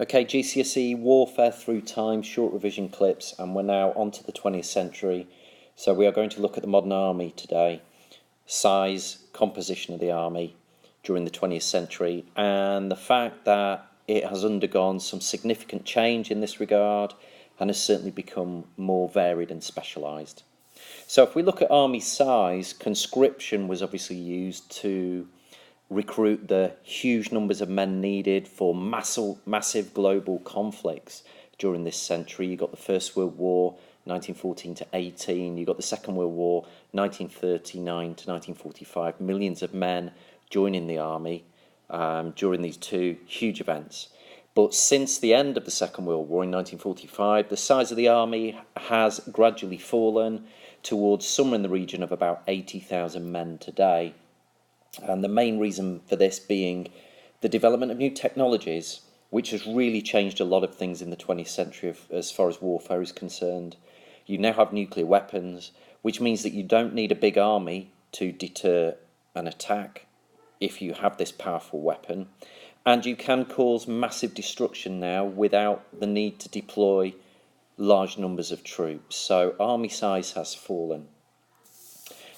Okay, GCSE Warfare Through Time, short revision clips, and we're now on to the 20th century. So we are going to look at the modern army today, size, composition of the army during the 20th century, and the fact that it has undergone some significant change in this regard and has certainly become more varied and specialised. So if we look at army size, conscription was obviously used to recruit the huge numbers of men needed for massive global conflicts during this century. You got the First World War, 1914 to 18. You got the Second World War, 1939 to 1945. Millions of men joining the army during these two huge events. But since the end of the Second World War in 1945, the size of the army has gradually fallen towards somewhere in the region of about 80,000 men today. And the main reason for this being the development of new technologies, which has really changed a lot of things in the 20th century as far as warfare is concerned. You now have nuclear weapons, which means that you don't need a big army to deter an attack if you have this powerful weapon. And you can cause massive destruction now without the need to deploy large numbers of troops. So army size has fallen.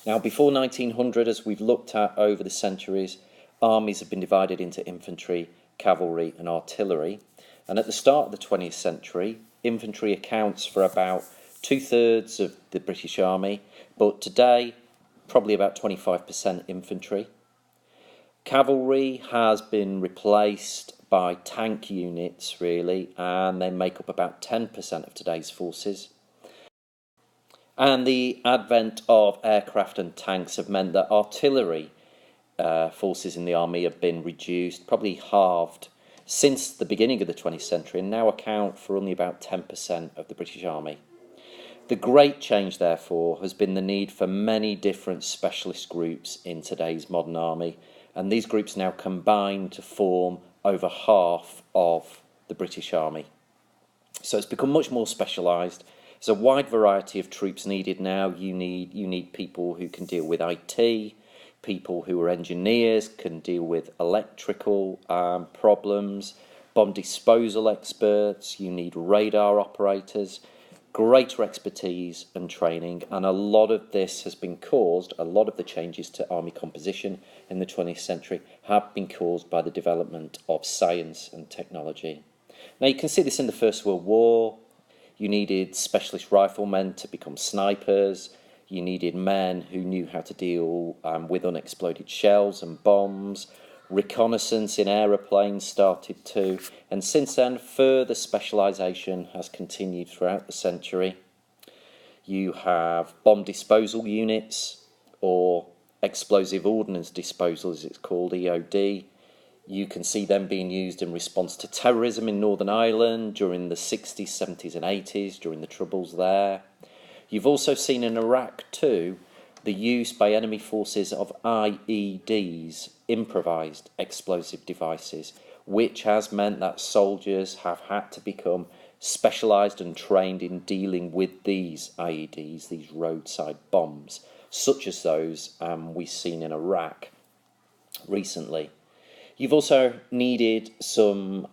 Now, before 1900, as we've looked at over the centuries, armies have been divided into infantry, cavalry and artillery. And at the start of the 20th century, infantry accounts for about 2/3 of the British Army, but today, probably about 25% infantry. Cavalry has been replaced by tank units, really, and they make up about 10% of today's forces. And the advent of aircraft and tanks have meant that artillery forces in the army have been reduced, probably halved, since the beginning of the 20th century, and now account for only about 10% of the British Army. The great change, therefore, has been the need for many different specialist groups in today's modern army, and these groups now combine to form over half of the British Army. So it's become much more specialised. There's a wide variety of troops needed now. You need people who can deal with IT, people who are engineers, can deal with electrical problems, bomb disposal experts, you need radar operators, greater expertise and training, and a lot of this has been caused, a lot of the changes to army composition in the 20th century have been caused by the development of science and technology. Now you can see this in the First World War. You needed specialist riflemen to become snipers. You needed men who knew how to deal with unexploded shells and bombs. Reconnaissance in aeroplanes started too. And since then, further specialisation has continued throughout the century. You have bomb disposal units, or explosive ordnance disposal as it's called, EOD. You can see them being used in response to terrorism in Northern Ireland during the 60s, 70s and 80s, during the Troubles there. You've also seen in Iraq too the use by enemy forces of IEDs, improvised explosive devices, which has meant that soldiers have had to become specialised and trained in dealing with these IEDs, these roadside bombs, such as those we've seen in Iraq recently. You've also needed some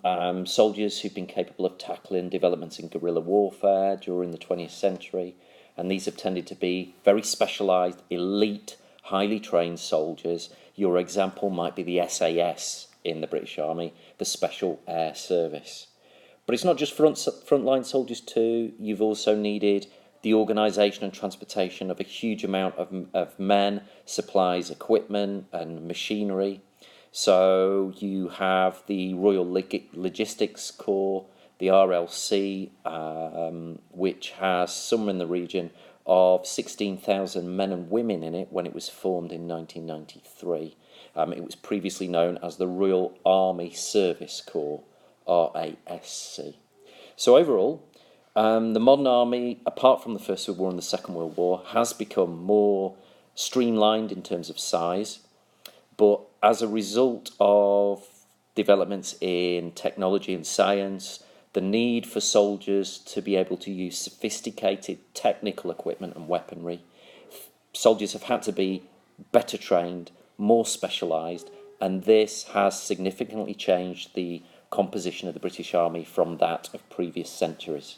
soldiers who've been capable of tackling developments in guerrilla warfare during the 20th century, and these have tended to be very specialised, elite, highly trained soldiers. Your example might be the SAS in the British Army, the Special Air Service. But it's not just frontline soldiers too. You've also needed the organisation and transportation of a huge amount of men, supplies, equipment and machinery. So you have the Royal Logistics Corps, the RLC, which has somewhere in the region of 16,000 men and women in it when it was formed in 1993. It was previously known as the Royal Army Service Corps, RASC. So overall, the modern army, apart from the First World War and the Second World War, has become more streamlined in terms of size. But as a result of developments in technology and science, the need for soldiers to be able to use sophisticated technical equipment and weaponry, soldiers have had to be better trained, more specialised, and this has significantly changed the composition of the British Army from that of previous centuries.